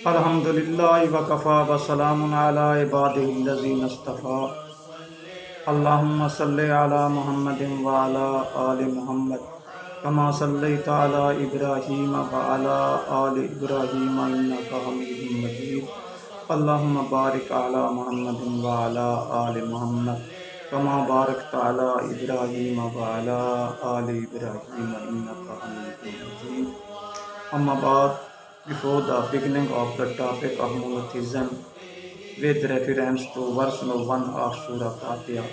Alhamdulillah wa kafa wa salamun ala ibadihillazina istafa. Allahumma salli ala Muhammadin wa ala ali Muhammad kama sallaita ala Ibrahim wa ala ali Ibrahim innaka Hamidum Majid. Allahumma barik ala Muhammadin wa ala ali Muhammad kama barakta ala Ibrahim wa ala ali Ibrahim innaka Hamidum Majid. Amma ba'd. Before the beginning of the topic of monotheism, with reference to verse number 1 of Surah Fatiha,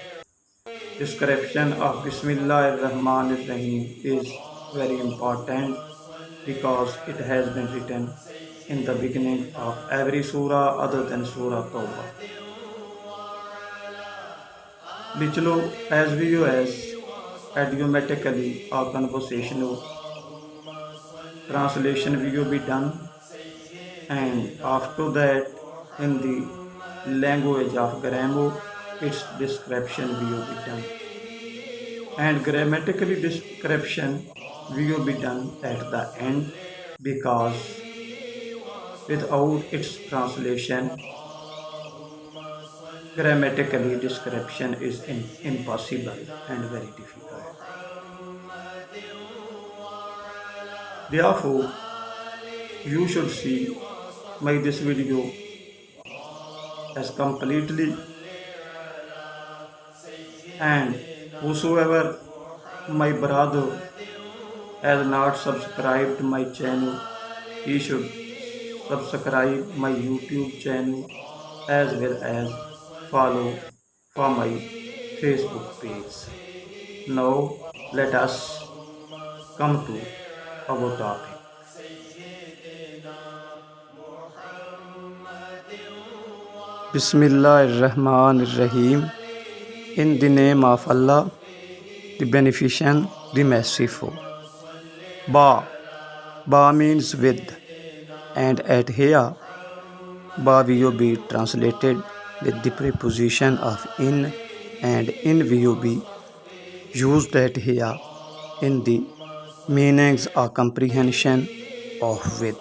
description of Bismillah ar-Rahman ar-Rahim is very important because it has been written in the beginning of every surah other than Surah Tawbah. Lichlo, as view as idiomatically or conversational translation will be done, and after that in the language of grammar its description will be done, and grammatically description will be done at the end, because without its translation grammatically description is impossible and very difficult. Therefore, you should see this video as completely, and whosoever my brother has not subscribed my channel, he should subscribe my YouTube channel as well as follow for my Facebook page. Now let us come to our topic. Bismillah ar-Rahman ar-Rahim. In the name of Allah, the Beneficent, the Merciful. Ba. Ba means with, and at here, Ba will be translated with the preposition of in, and in will be used at here in the meanings or comprehension of with,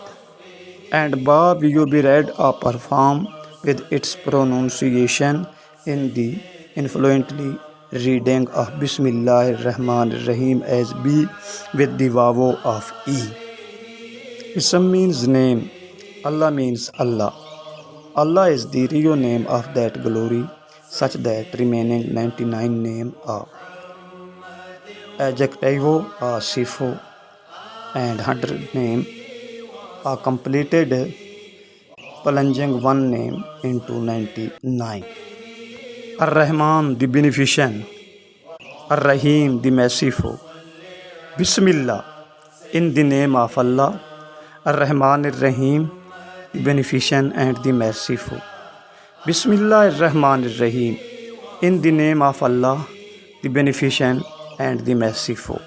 and Ba will be read or performed with its pronunciation in the influently reading of Bismillah ar-Rahman ar-Rahim as B with the vowel of E. Ism means name, Allah means Allah. Allah is the real name of that glory, such that remaining 99 name are adjectivo or sifo, and 100 name are completed, plunging one name into 99. Ar-Rahman, the Beneficent. Ar-Rahim, the Merciful. Bismillah, in the name of Allah. Ar-Rahman ar-Rahim, the Beneficent and the Merciful. Bismillah ar-Rahman ar-Rahim, in the name of Allah, the Beneficent and the Merciful.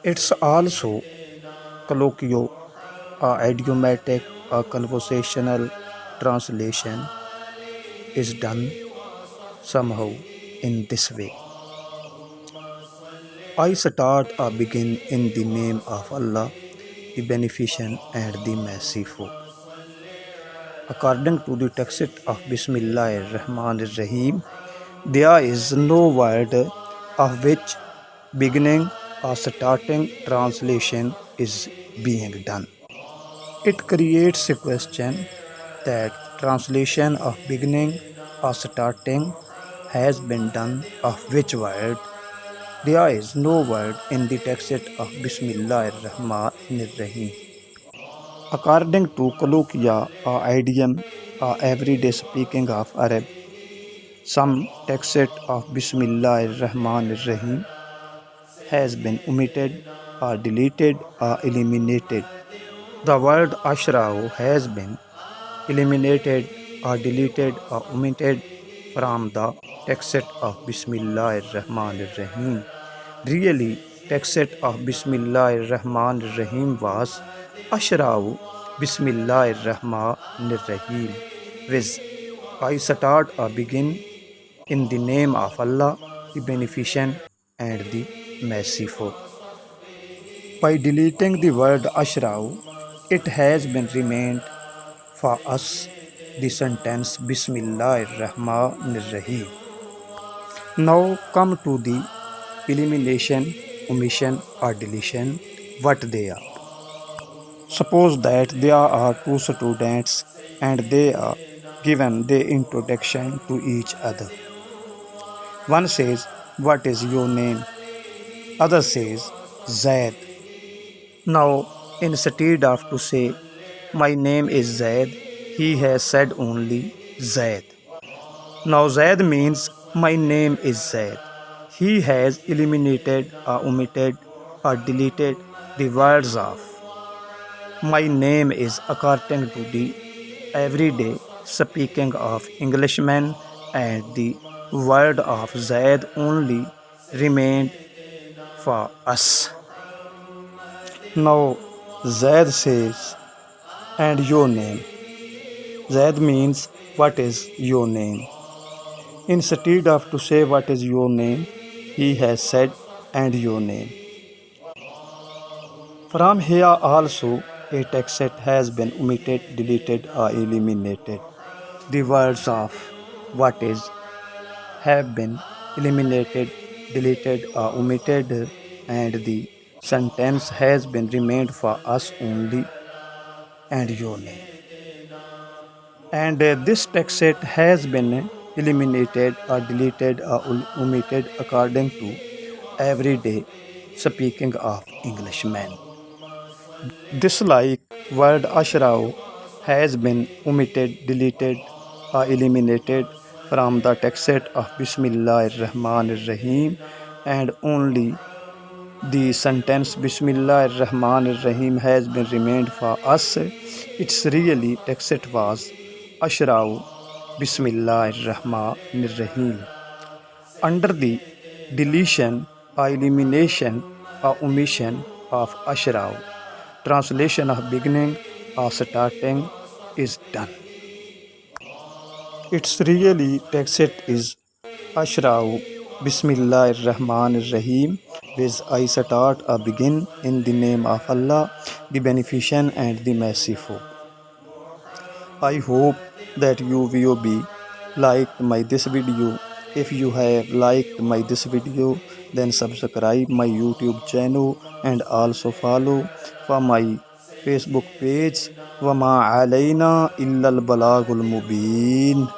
It's also colloquial or idiomatic or conversational translation is done somehow in this way. I start or begin in the name of Allah, the Beneficent and the Merciful. According to the text of Bismillah ar-Rahman ar-Rahim, there is no word of which beginning or starting translation is being done. It creates a question that translation of beginning or starting has been done of which word. There is no word in the text of Bismillah ar-Rahman ar-Rahim. According to colloquia or idiom or everyday speaking of Arab, some text of Bismillah ar-Rahman ar-Rahim has been omitted or deleted or eliminated. The word Ashra'u has been eliminated or deleted or omitted from the text of Bismillah ar-Rahman ar-Rahim. Really, text of Bismillah ar-Rahman ar-Rahim was Ashra'u Bismillah ar-Rahman ar-Rahim, which I start or begin in the name of Allah, the Beneficent and the merciful. By deleting the word Ashrau, it has been remained for us the sentence Bismillah ar-Rahman ar-Rahim. Now come to the elimination, omission or deletion, what they are. Suppose that there are two students and they are given the introduction to each other. One says, "What is your name?" Other says, "Zaid." Now, instead of to say, "My name is Zaid," he has said only Zaid. Now, Zaid means my name is Zaid. He has eliminated or omitted or deleted the words of my name is according to the everyday speaking of Englishmen, and the word of Zaid only remained for us. Now Zaid says, "And your name?" Zaid means what is your name? Instead of to say what is your name, he has said and your name. From here also a text has been omitted, deleted or eliminated. The words of what is have been eliminated, deleted or omitted, and the sentence has been remained for us only and your name. And this text has been eliminated or deleted or omitted according to everyday speaking of Englishmen. This like word ashrau has been omitted, deleted or eliminated from the text of Bismillah ar-Rahman ar-Rahim, and only the sentence Bismillah ar-Rahman ar-Rahim has been remained for us. Its really text was ashrau Bismillah ar-Rahman ar-Rahim. Under the deletion or elimination or omission of ashrau, translation of beginning or starting is done. Its really text is Ashrau Bismillah ar-Rahman ar-Rahim, which I start or begin in the name of Allah, the Beneficent and the Merciful. I hope that you will be liked my this video. If you have liked my this video, then subscribe my YouTube channel and also follow for my Facebook page. وما علينا إلا البلاغ المبين.